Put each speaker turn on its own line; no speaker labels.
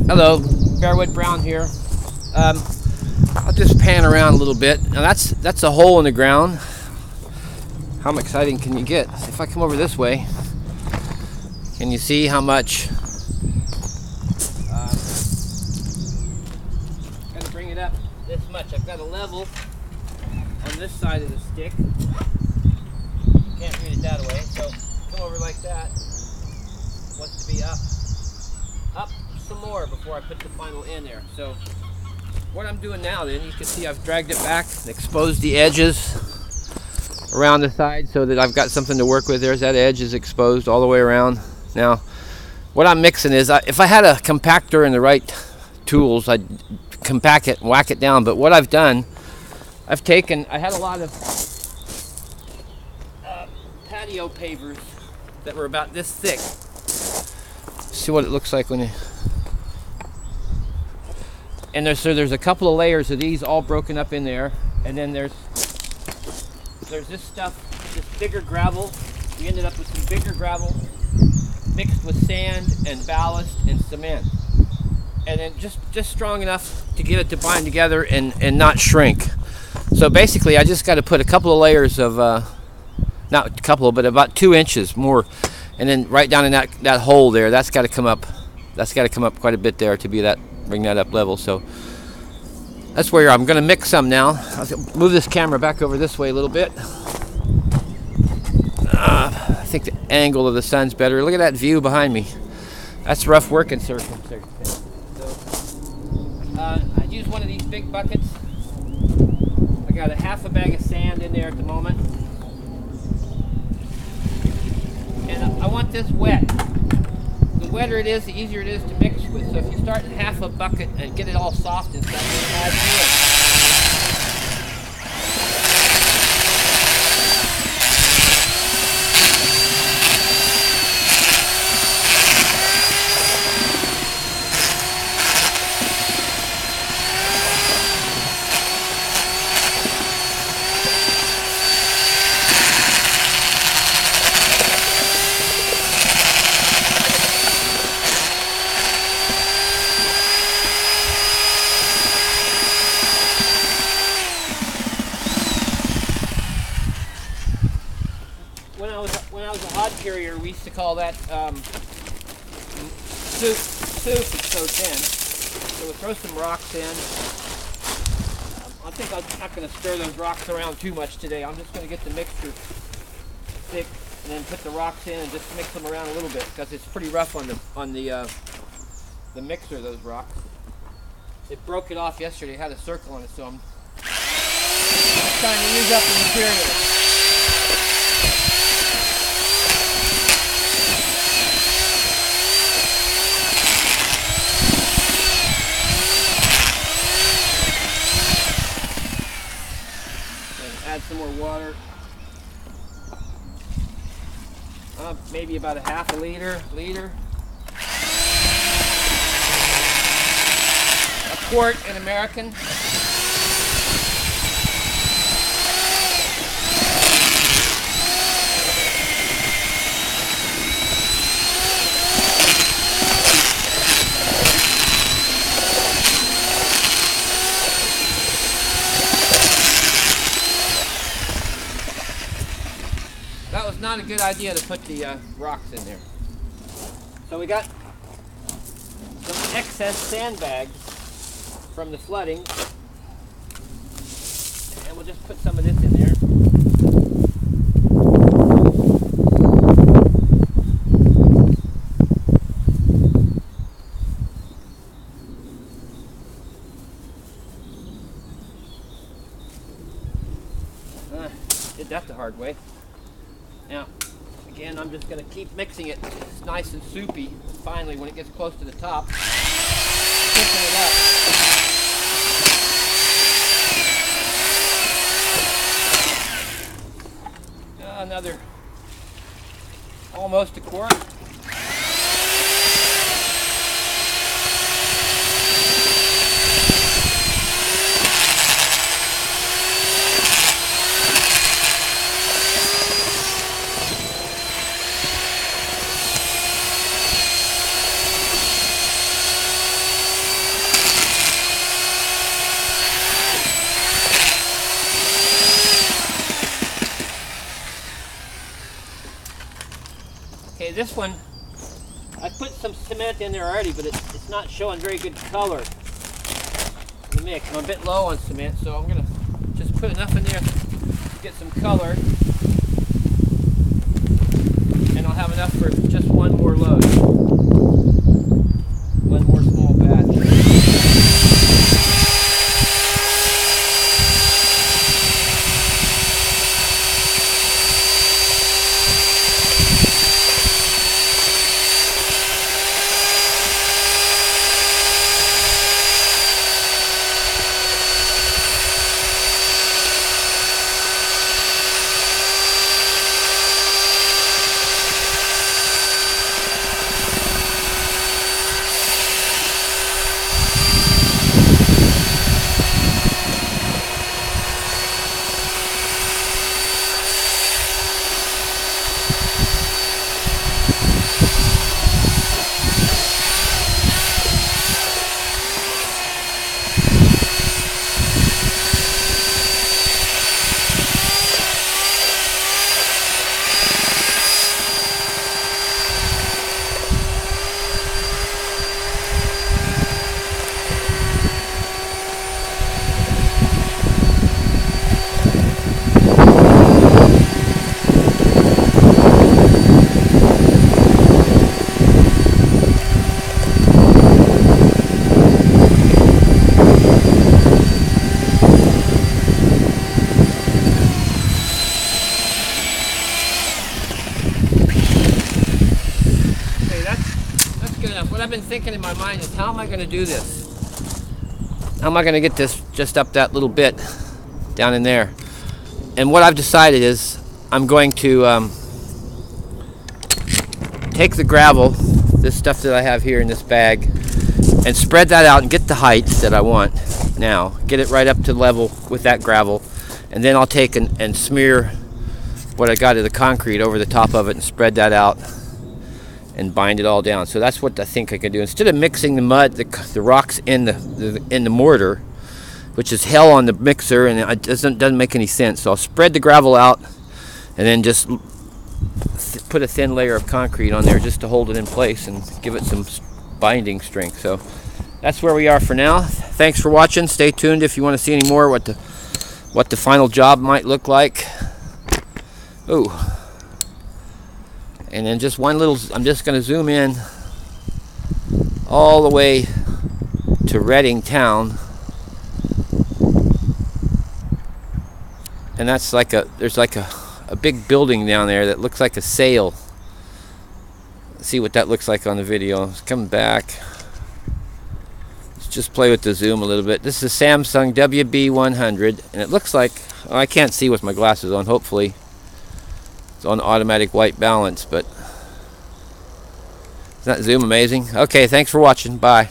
Hello, Bearwood Brown here. I'll just pan around a little bit. Now that's a hole in the ground. How exciting can you get? If I come over this way, can you see how much? Gotta bring it up this much. I've got a level on this side of the stick. Can't read it that way, so come over like that. Wants to be up some more before I put the final in there. So what I'm doing now, then, you can see I've dragged it back and exposed the edges around the side so that I've got something to work with. There's that edge is exposed all the way around. Now what I'm mixing is, if I had a compactor and the right tools, I'd compact it and whack it down. But what I've done, I had a lot of patio pavers that were about this thick. See what it looks like when you... And there's a couple of layers of these all broken up in there, and then there's this stuff, this bigger gravel. We ended up with some bigger gravel mixed with sand and ballast and cement, and then just strong enough to get it to bind together and not shrink. So basically, I just got to put a couple of layers of not a couple, but about 2 inches more, and then right down in that hole there. That's got to come up. That's got to come up quite a bit there to be bring that up level. So that's where I'm going to mix some now. I'll move this camera back over this way a little bit. I think the angle of the sun's better. Look at that view behind me. That's rough working circumstance. So I use one of these big buckets. I got a half a bag of sand in there at the moment, and I want this wet. The wetter it is, the easier it is to mix with. So if you start in half a bucket and get it all soft and stuff, then add to it. When I was a hod carrier, we used to call that soup. It's so thin. So we'll throw some rocks in. I think I'm not going to stir those rocks around too much today. I'm just going to get the mixture thick and then put the rocks in and just mix them around a little bit, because it's pretty rough on the mixer, those rocks. It broke it off yesterday. It had a circle on it, so I'm trying to use up the material. Add some more water. Maybe about a half a liter. A quart in American. That was not a good idea to put the rocks in there. So we got some excess sandbags from the flooding, and we'll just put some of this in there. Did that the hard way. Now, again, I'm just going to keep mixing it. It's nice and soupy. Finally, when it gets close to the top, thicken it up. Another almost a quart. this one, I put some cement in there already, but it's not showing very good color in the mix. I'm a bit low on cement, so I'm gonna just put enough in there to get some color, and I'll have enough for just one more load, one more small batch. What I've been thinking in my mind is, how am I going to do this? How am I going to get this just up that little bit down in there? And what I've decided is I'm going to take the gravel, this stuff that I have here in this bag, and spread that out and get the height that I want now. Get it right up to level with that gravel. And then I'll take and smear what I got of the concrete over the top of it and spread that out and bind it all down. So that's what I think I can do. Instead of mixing the mud, the rocks in the mortar, which is hell on the mixer, and it doesn't make any sense. So I'll spread the gravel out and then just put a thin layer of concrete on there just to hold it in place and give it some binding strength. So that's where we are for now. Thanks for watching. Stay tuned if you want to see any more what the final job might look like. Ooh. And then just one little, I'm just going to zoom in all the way to Reading town. And that's like there's like a big building down there that looks like a sail. Let's see what that looks like on the video. It's coming back. Let's just play with the zoom a little bit. This is a Samsung WB100, and it looks like, oh, I can't see with my glasses on, hopefully. It's on automatic white balance, but isn't that zoom amazing? Okay, thanks for watching. Bye.